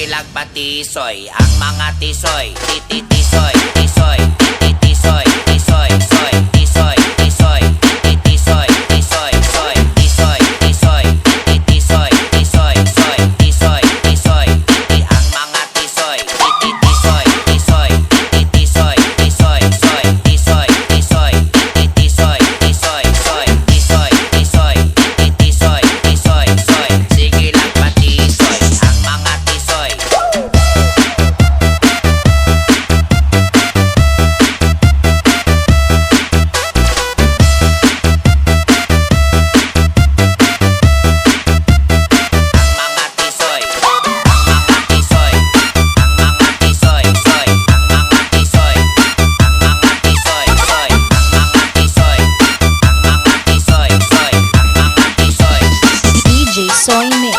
Ilagpatisoy ang mga tisoy, tititisoy, tisoy, tititisoy, tisoy, soy, tisoy, tisoy, tititisoy, tisoy, soy, tisoy, tisoy, tititisoy, tisoy, soy, tisoy, tisoy, titi ang mga tisoy, tititisoy, tisoy, tititisoy, tisoy, soy, tisoy, tisoy, tititisoy, tisoy, soy, tisoy, tisoy, tititisoy, tisoy, soy. Sige lang patisoy ang mga tisoy. Soy Mix.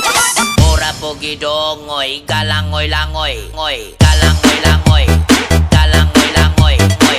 Ora pogidongoy, galangoy langoy, ngoy, galangoy langoy, galangoy langoy, ngoy.